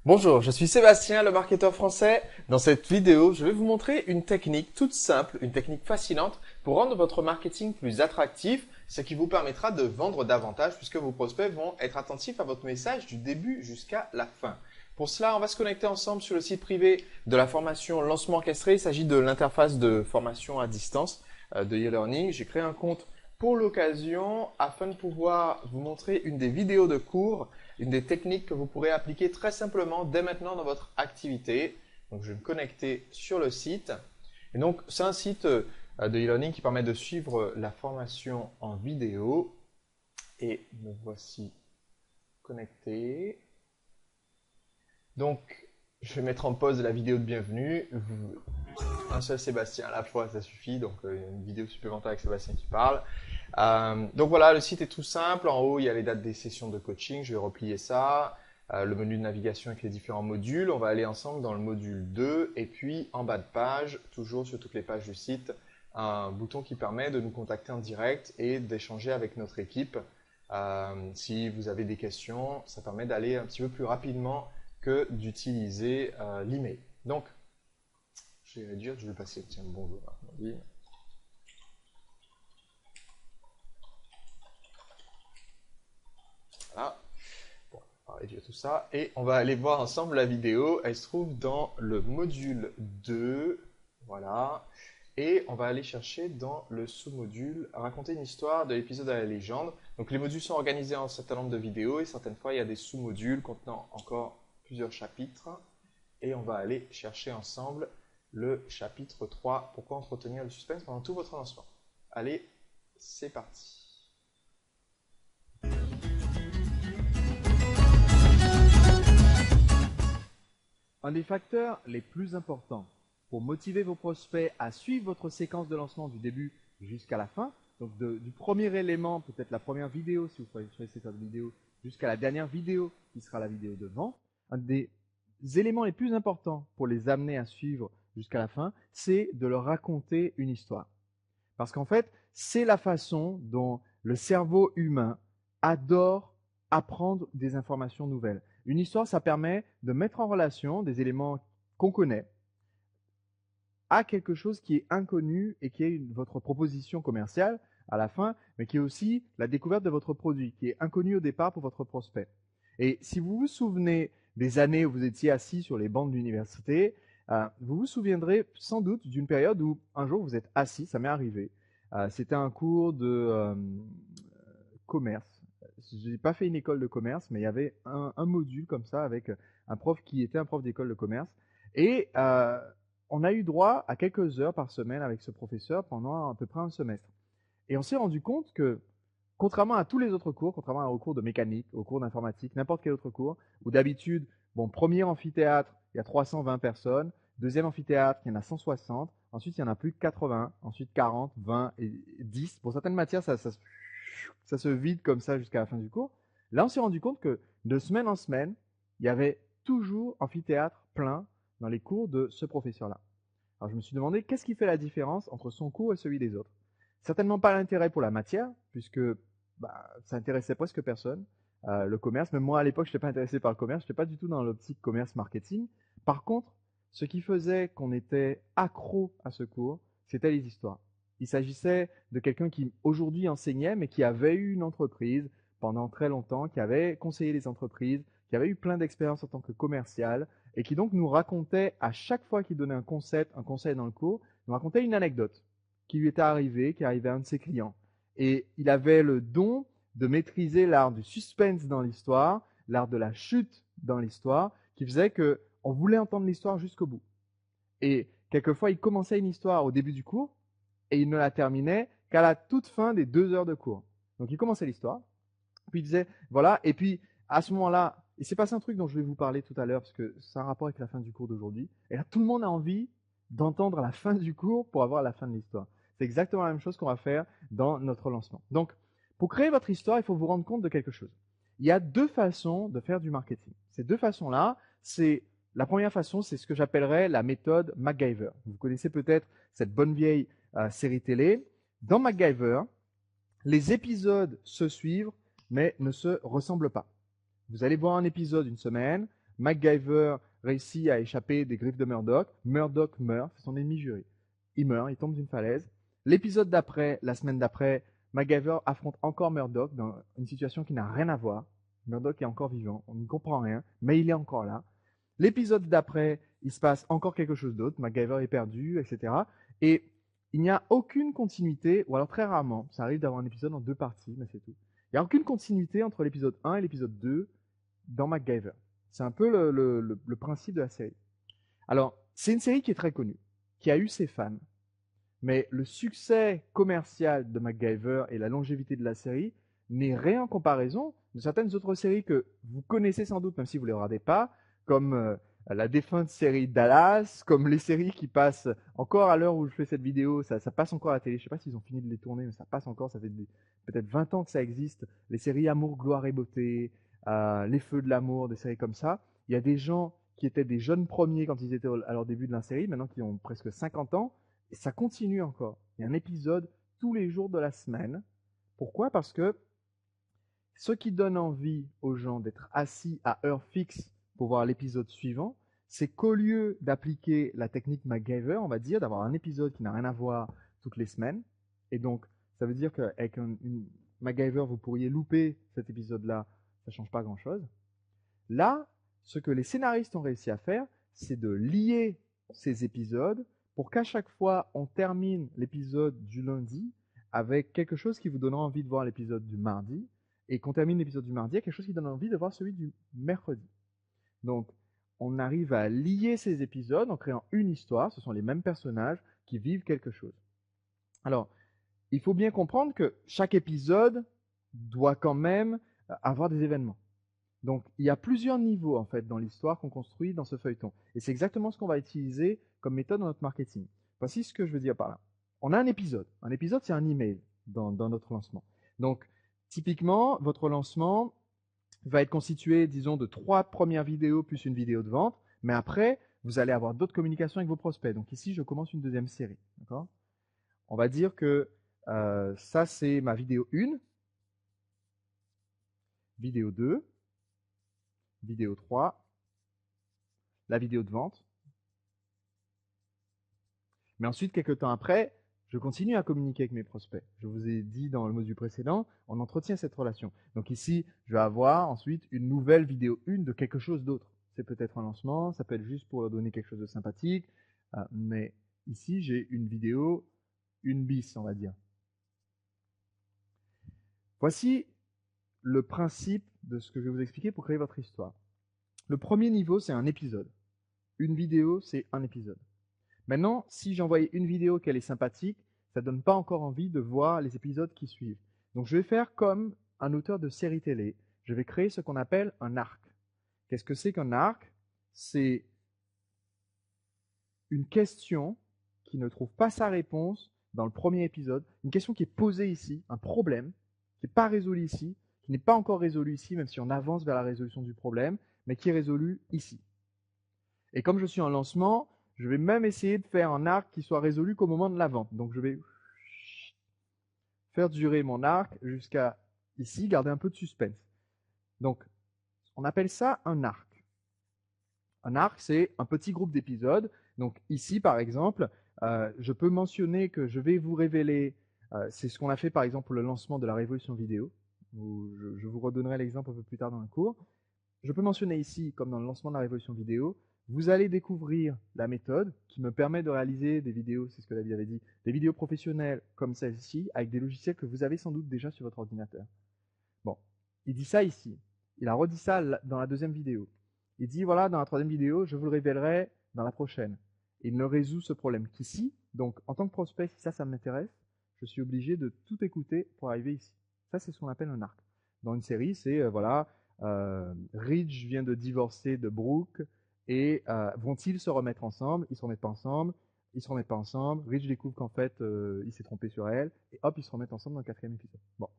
Bonjour, je suis Sébastien, le marketeur français. Dans cette vidéo, je vais vous montrer une technique toute simple, une technique fascinante pour rendre votre marketing plus attractif, ce qui vous permettra de vendre davantage puisque vos prospects vont être attentifs à votre message du début jusqu'à la fin. Pour cela, on va se connecter ensemble sur le site privé de la formation Lancement Orchestré. Il s'agit de l'interface de formation à distance de e-learning. J'ai créé un compte pour l'occasion afin de pouvoir vous montrer une des vidéos de cours, une des techniques que vous pourrez appliquer très simplement dès maintenant dans votre activité. Donc, je vais me connecter sur le site. Et donc, c'est un site de e-learning qui permet de suivre la formation en vidéo. Et me voici connecté. Donc, je vais mettre en pause la vidéo de bienvenue. Un seul Sébastien à la fois, ça suffit. Donc, une vidéo supplémentaire avec Sébastien qui parle. Donc voilà, le site est tout simple. En haut, il y a les dates des sessions de coaching. Je vais replier ça. Le menu de navigation avec les différents modules. On va aller ensemble dans le module 2. Et puis, en bas de page, toujours sur toutes les pages du site, un bouton qui permet de nous contacter en direct et d'échanger avec notre équipe. Si vous avez des questions, ça permet d'aller un petit peu plus rapidement que d'utiliser l'email. Donc, je vais réduire, je vais passer, tiens, bonjour à Amandine. Voilà, bon, on va réduire tout ça et on va aller voir ensemble la vidéo. Elle se trouve dans le module 2, voilà. Et on va aller chercher dans le sous-module raconter une histoire de l'épisode à la légende. Donc les modules sont organisés en un certain nombre de vidéos et certaines fois il y a des sous-modules contenant encore plusieurs chapitres. Et on va aller chercher ensemble le chapitre 3, pourquoi entretenir le suspense pendant tout votre lancement. Allez, c'est parti. Un des facteurs les plus importants pour motiver vos prospects à suivre votre séquence de lancement du début jusqu'à la fin, donc du premier élément, peut-être la première vidéo, si vous choisissez cette vidéo, jusqu'à la dernière vidéo qui sera la vidéo de vente, un des éléments les plus importants pour les amener à suivre jusqu'à la fin, c'est de leur raconter une histoire. Parce qu'en fait, c'est la façon dont le cerveau humain adore apprendre des informations nouvelles. Une histoire, ça permet de mettre en relation des éléments qu'on connaît à quelque chose qui est inconnu et qui est votre proposition commerciale à la fin, mais qui est aussi la découverte de votre produit, qui est inconnu au départ pour votre prospect. Et si vous vous souvenez des années où vous étiez assis sur les bancs de l'université, vous vous souviendrez sans doute d'une période où un jour vous êtes assis, ça m'est arrivé. C'était un cours de commerce. Je n'ai pas fait une école de commerce, mais il y avait un module comme ça avec un prof qui était un prof d'école de commerce. Et on a eu droit à quelques heures par semaine avec ce professeur pendant à peu près un semestre. Et on s'est rendu compte que, contrairement à tous les autres cours, contrairement aux cours de mécanique, aux cours d'informatique, n'importe quel autre cours, où d'habitude, bon, premier amphithéâtre, il y a 320 personnes, deuxième amphithéâtre, il y en a 160, ensuite il y en a plus de 80, ensuite 40, 20 et 10. Pour certaines matières, ça se vide comme ça jusqu'à la fin du cours. Là, on s'est rendu compte que de semaine en semaine, il y avait toujours amphithéâtre plein dans les cours de ce professeur-là. Alors je me suis demandé qu'est-ce qui fait la différence entre son cours et celui des autres. Certainement pas l'intérêt pour la matière, puisque ça intéressait presque personne. Le commerce, même moi à l'époque, je n'étais pas intéressé par le commerce, je n'étais pas du tout dans l'optique commerce marketing. Par contre, ce qui faisait qu'on était accro à ce cours, c'était les histoires. Il s'agissait de quelqu'un qui aujourd'hui enseignait, mais qui avait eu une entreprise pendant très longtemps, qui avait conseillé les entreprises, qui avait eu plein d'expériences en tant que commercial, et qui donc nous racontait à chaque fois qu'il donnait un conseil dans le cours, nous racontait une anecdote qui lui était arrivée, qui arrivait à un de ses clients. Et il avait le don de maîtriser l'art du suspense dans l'histoire, l'art de la chute dans l'histoire, qui faisait que on voulait entendre l'histoire jusqu'au bout. Et quelquefois, il commençait une histoire au début du cours et il ne la terminait qu'à la toute fin des 2 heures de cours. Donc, il commençait l'histoire, puis il disait, voilà, et puis à ce moment-là, il s'est passé un truc dont je vais vous parler tout à l'heure, parce que c'est un rapport avec la fin du cours d'aujourd'hui. Et là, tout le monde a envie d'entendre la fin du cours pour avoir la fin de l'histoire. C'est exactement la même chose qu'on va faire dans notre lancement. Donc, pour créer votre histoire, il faut vous rendre compte de quelque chose. Il y a 2 façons de faire du marketing. Ces 2 façons-là, la première façon, c'est ce que j'appellerais la méthode MacGyver. Vous connaissez peut-être cette bonne vieille série télé. Dans MacGyver, les épisodes se suivent, mais ne se ressemblent pas. Vous allez voir un épisode une semaine, MacGyver réussit à échapper des griffes de Murdoch. Murdoch meurt, c'est son ennemi juré. Il meurt, il tombe d'une falaise. L'épisode d'après, la semaine d'après, MacGyver affronte encore Murdoch dans une situation qui n'a rien à voir. Murdoch est encore vivant, on ne comprend rien, mais il est encore là. L'épisode d'après, il se passe encore quelque chose d'autre. MacGyver est perdu, etc. Et il n'y a aucune continuité, ou alors très rarement, ça arrive d'avoir un épisode en 2 parties, mais c'est tout. Il n'y a aucune continuité entre l'épisode 1 et l'épisode 2 dans MacGyver. C'est un peu le principe de la série. Alors, c'est une série qui est très connue, qui a eu ses fans, mais le succès commercial de MacGyver et la longévité de la série n'est rien en comparaison de certaines autres séries que vous connaissez sans doute, même si vous ne les regardez pas, comme la défunte série Dallas, comme les séries qui passent encore à l'heure où je fais cette vidéo, ça passe encore à la télé. Je ne sais pas s'ils ont fini de les tourner, mais ça passe encore, ça fait peut-être 20 ans que ça existe. Les séries Amour, Gloire et Beauté, Les Feux de l'amour, des séries comme ça. Il y a des gens qui étaient des jeunes premiers quand ils étaient à leur début de la série, maintenant qui ont presque 50 ans, et ça continue encore. Il y a un épisode tous les jours de la semaine. Pourquoi? Parce que ce qui donne envie aux gens d'être assis à heure fixe pour voir l'épisode suivant, c'est qu'au lieu d'appliquer la technique MacGyver, on va dire, d'avoir un épisode qui n'a rien à voir toutes les semaines, et donc ça veut dire qu'avec une MacGyver, vous pourriez louper cet épisode-là, ça ne change pas grand-chose. Là, ce que les scénaristes ont réussi à faire, c'est de lier ces épisodes pour qu'à chaque fois, on termine l'épisode du lundi avec quelque chose qui vous donnera envie de voir l'épisode du mardi, et qu'on termine l'épisode du mardi avec quelque chose qui donne envie de voir celui du mercredi. Donc, on arrive à lier ces épisodes en créant une histoire. Ce sont les mêmes personnages qui vivent quelque chose. Alors, il faut bien comprendre que chaque épisode doit quand même avoir des événements. Donc, il y a plusieurs niveaux en fait dans l'histoire qu'on construit dans ce feuilleton. Et c'est exactement ce qu'on va utiliser comme méthode dans notre marketing. Voici ce que je veux dire par là. On a un épisode. Un épisode, c'est un email dans notre lancement. Donc, typiquement, votre lancement va être constitué, disons, de 3 premières vidéos plus une vidéo de vente. Mais après, vous allez avoir d'autres communications avec vos prospects. Donc ici, je commence une deuxième série. D'accord? On va dire que ça, c'est ma vidéo 1, vidéo 2, vidéo 3, la vidéo de vente. Mais ensuite, quelques temps après, je continue à communiquer avec mes prospects. Je vous ai dit dans le module précédent, on entretient cette relation. Donc ici, je vais avoir ensuite une nouvelle vidéo 1 de quelque chose d'autre. C'est peut-être un lancement, ça peut être juste pour leur donner quelque chose de sympathique, mais ici, j'ai une vidéo 1 bis, on va dire. Voici le principe de ce que je vais vous expliquer pour créer votre histoire. Le premier niveau, c'est un épisode. Une vidéo, c'est un épisode. Maintenant, si j'envoyais une vidéo qu'elle est sympathique, ça ne donne pas encore envie de voir les épisodes qui suivent. Donc je vais faire comme un auteur de série télé. Je vais créer ce qu'on appelle un arc. Qu'est-ce que c'est qu'un arc? C'est une question qui ne trouve pas sa réponse dans le premier épisode, une question qui est posée ici, un problème qui n'est pas résolu ici, qui n'est pas encore résolu ici, même si on avance vers la résolution du problème, mais qui est résolu ici. Et comme je suis en lancement, je vais même essayer de faire un arc qui soit résolu qu'au moment de la vente. Donc je vais faire durer mon arc jusqu'à ici, garder un peu de suspense. Donc on appelle ça un arc. Un arc, c'est un petit groupe d'épisodes. Donc ici, par exemple, je peux mentionner que je vais vous révéler, c'est ce qu'on a fait par exemple pour le lancement de la révolution vidéo. Je vous redonnerai l'exemple un peu plus tard dans le cours. Je peux mentionner ici, comme dans le lancement de la révolution vidéo, vous allez découvrir la méthode qui me permet de réaliser des vidéos, c'est ce que David avait dit, des vidéos professionnelles comme celle-ci, avec des logiciels que vous avez sans doute déjà sur votre ordinateur. Bon, il dit ça ici. Il a redit ça dans la deuxième vidéo. Il dit, voilà, dans la troisième vidéo, je vous le révélerai dans la prochaine. Il ne résout ce problème qu'ici. Donc, en tant que prospect, si ça m'intéresse, je suis obligé de tout écouter pour arriver ici. Ça, c'est ce qu'on appelle un arc. Dans une série, c'est, voilà, Ridge vient de divorcer de Brooke et vont-ils se remettre ensemble? Ils se remettent pas ensemble. Ils se remettent pas ensemble. Ridge découvre qu'en fait, il s'est trompé sur elle. Et hop, ils se remettent ensemble dans le 4e épisode. Bon.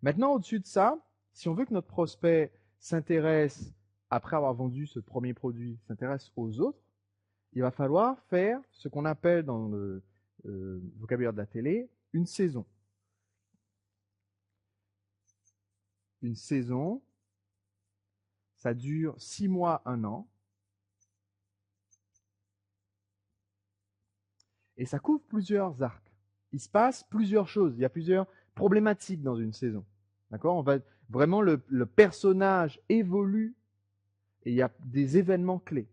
Maintenant, au-dessus de ça, si on veut que notre prospect s'intéresse, après avoir vendu ce premier produit, s'intéresse aux autres, il va falloir faire ce qu'on appelle dans le vocabulaire de la télé une saison. Une saison, Ça dure 6 mois, 1 an. Et ça couvre plusieurs arcs. Il se passe plusieurs choses. Il y a plusieurs problématiques dans une saison. D'accord? On va vraiment le personnage évolue et il y a des événements clés.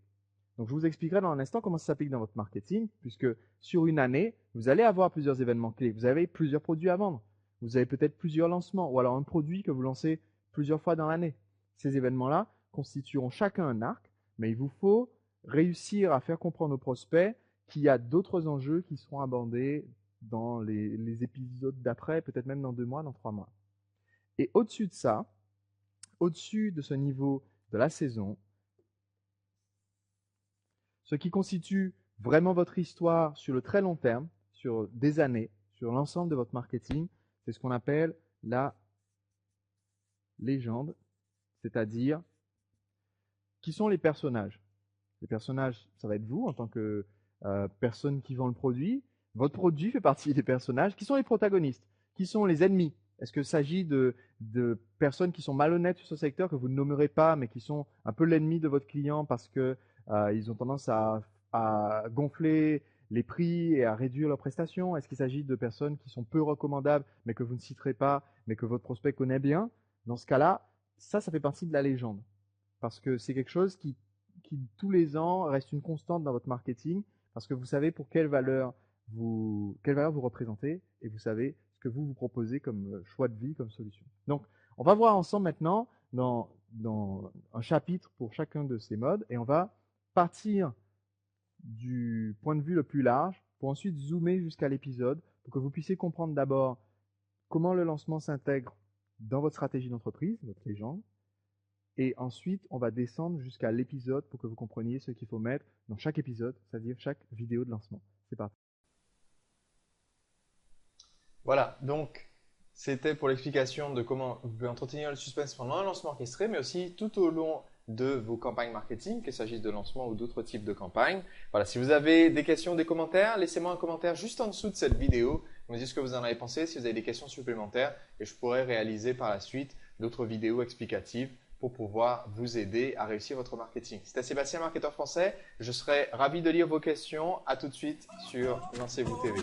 Donc je vous expliquerai dans un instant comment ça s'applique dans votre marketing, puisque sur une année, vous allez avoir plusieurs événements clés. Vous avez plusieurs produits à vendre. Vous avez peut-être plusieurs lancements ou alors un produit que vous lancez plusieurs fois dans l'année. Ces événements-là constitueront chacun un arc, mais il vous faut réussir à faire comprendre aux prospects qu'il y a d'autres enjeux qui seront abordés dans les épisodes d'après, peut-être même dans 2 mois, dans 3 mois. Et au-dessus de ça, au-dessus de ce niveau de la saison, ce qui constitue vraiment votre histoire sur le très long terme, sur des années, sur l'ensemble de votre marketing, c'est ce qu'on appelle la légende, c'est-à-dire qui sont les personnages. Les personnages, ça va être vous en tant que personne qui vend le produit. Votre produit fait partie des personnages. Qui sont les protagonistes? Qui sont les ennemis? Est-ce qu'il s'agit de personnes qui sont malhonnêtes sur ce secteur, que vous ne nommerez pas, mais qui sont un peu l'ennemi de votre client parce que ils ont tendance à gonfler les prix et à réduire leurs prestations? Est-ce qu'il s'agit de personnes qui sont peu recommandables, mais que vous ne citerez pas, mais que votre prospect connaît bien? Dans ce cas-là, ça fait partie de la légende. Parce que c'est quelque chose qui tous les ans reste une constante dans votre marketing, parce que vous savez pour quelle valeur vous représentez et vous savez ce que vous proposez comme choix de vie, comme solution. Donc, on va voir ensemble maintenant dans un chapitre pour chacun de ces modes et on va partir du point de vue le plus large pour ensuite zoomer jusqu'à l'épisode pour que vous puissiez comprendre d'abord comment le lancement s'intègre dans votre stratégie d'entreprise, votre légende. Et ensuite, on va descendre jusqu'à l'épisode pour que vous compreniez ce qu'il faut mettre dans chaque épisode, c'est-à-dire chaque vidéo de lancement. C'est parti. Voilà, donc c'était pour l'explication de comment vous pouvez entretenir le suspense pendant un lancement orchestré, mais aussi tout au long de vos campagnes marketing, qu'il s'agisse de lancement ou d'autres types de campagnes. Voilà, si vous avez des questions, des commentaires, laissez-moi un commentaire juste en dessous de cette vidéo. Vous me dites ce que vous en avez pensé, si vous avez des questions supplémentaires, et je pourrai réaliser par la suite d'autres vidéos explicatives pour pouvoir vous aider à réussir votre marketing. C'était Sébastien, marketeur français. Je serai ravi de lire vos questions. À tout de suite sur Lancez-vous TV.